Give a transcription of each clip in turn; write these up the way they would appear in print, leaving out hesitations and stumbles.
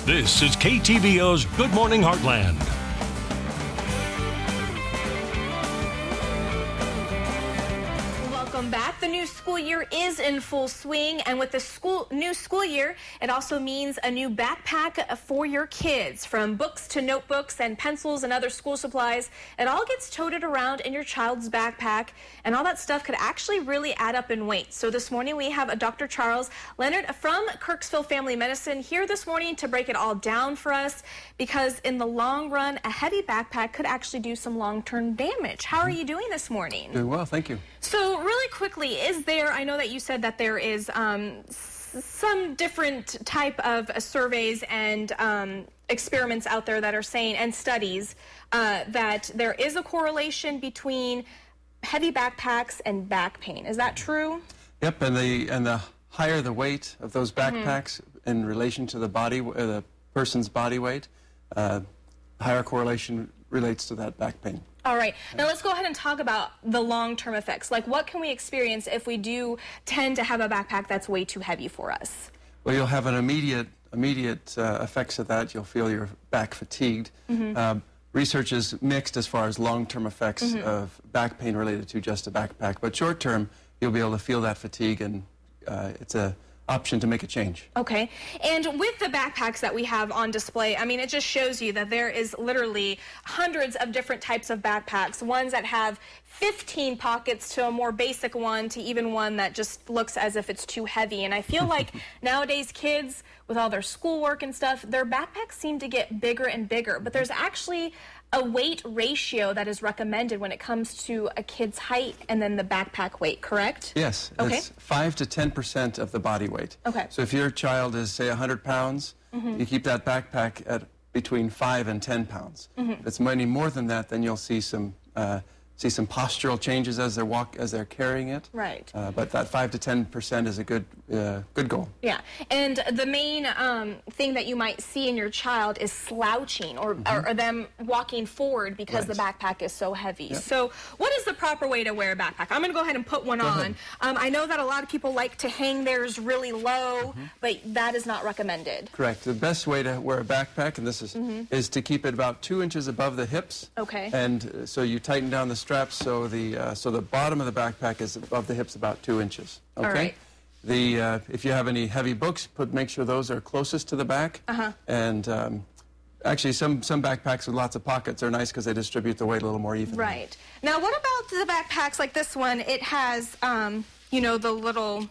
This is KTVO's Good Morning Heartland. Welcome back. The new school year is in full swing, and with the new school year, it also means a new backpack for your kids. From books to notebooks and pencils and other school supplies, it all gets toted around in your child's backpack, and all that stuff could actually really add up in weight. So this morning we have Dr. Charles Leonard from Kirksville Family Medicine here this morning to break it all down for us, because in the long run, a heavy backpack could actually do some long-term damage. How are you doing this morning? Doing well, thank you. So really quickly, I know that you said that there is some different type of surveys and experiments out there that are saying, and studies, that there is a correlation between heavy backpacks and back pain. Is that true? Yep, and the higher the weight of those backpacks in relation to the person's body weight, higher correlation relates to that back pain. All right. Now let's go ahead and talk about the long-term effects. Like, what can we experience if we do tend to have a backpack that's way too heavy for us? Well, you'll have an immediate effects of that. You'll feel your back fatigued. Research is mixed as far as long-term effects of back pain related to just a backpack. But short-term, you'll be able to feel that fatigue, and it's an option to make a change. Okay. And with the backpacks that we have on display, I mean, it just shows you that there is literally hundreds of different types of backpacks, ones that have 15 pockets to a more basic one to even one that just looks as if it's too heavy. And I feel like nowadays kids, with all their schoolwork and stuff, their backpacks seem to get bigger and bigger. But there's actually a weight ratio that is recommended when it comes to a kid's height and then the backpack weight, correct? Yes. Okay. It's 5 to 10% of the body weight. Okay. So if your child is, say, 100 pounds, you keep that backpack at between 5 and 10 pounds. If it's any more than that, then you'll see some postural changes as they're carrying it. Right. But that 5 to 10% is a good goal. Yeah. And the main thing that you might see in your child is slouching or them walking forward because the backpack is so heavy. Yep. So what is the proper way to wear a backpack? I'm going to go ahead and put one on. I know that a lot of people like to hang theirs really low, but that is not recommended. Correct. The best way to wear a backpack, and this is to keep it about 2 inches above the hips. Okay. And so you tighten down the straps so the bottom of the backpack is above the hips about 2 inches. Okay. All right. If you have any heavy books, make sure those are closest to the back. And actually, some backpacks with lots of pockets are nice because they distribute the weight a little more evenly. Right. Now, what about the backpacks like this one? It has, you know, the little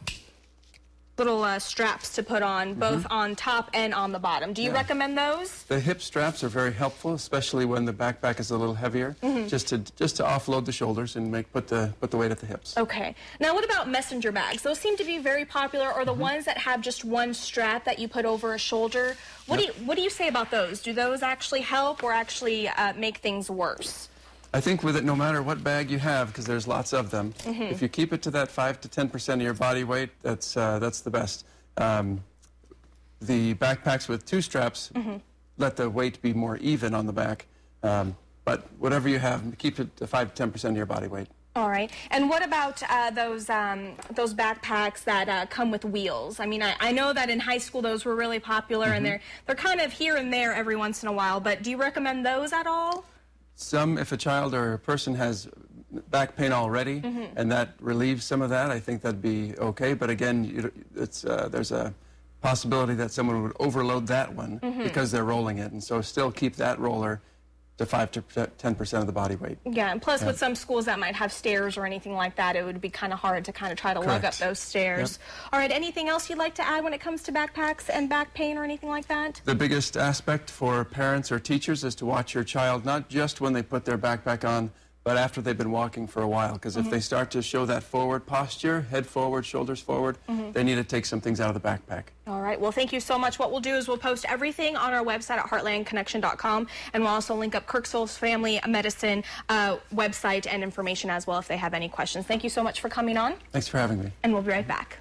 straps to put on, both on top and on the bottom. Do you recommend those? The hip straps are very helpful, especially when the backpack is a little heavier, just to offload the shoulders and put the weight at the hips. Okay. Now, what about messenger bags? Those seem to be very popular, or the ones that have just one strap that you put over a shoulder. What do you say about those? Do those actually help or actually make things worse? I think with it, no matter what bag you have, because there's lots of them, if you keep it to that 5 to 10% of your body weight, that's the best. The backpacks with 2 straps let the weight be more even on the back, but whatever you have, keep it to 5 to 10% of your body weight. All right. And what about those backpacks that come with wheels? I mean, I know that in high school those were really popular, and they're kind of here and there every once in a while, but do you recommend those at all? If a child or a person has back pain already, and that relieves some of that, I think that'd be okay. But again, there's a possibility that someone would overload that one because they're rolling it, and so still keep that roller to 5 to 10% of the body weight. Yeah, and plus with some schools that might have stairs or anything like that, it would be kind of hard to try to lug up those stairs. All right, anything else you'd like to add when it comes to backpacks and back pain or anything like that? The biggest aspect for parents or teachers is to watch your child, not just when they put their backpack on, but after they've been walking for a while, because if they start to show that forward posture, head forward, shoulders forward, they need to take some things out of the backpack. All right. Well, thank you so much. What we'll do is we'll post everything on our website at heartlandconnection.com, and we'll also link up Kirksville's Family Medicine website and information as well if they have any questions. Thank you so much for coming on. Thanks for having me. And we'll be right back.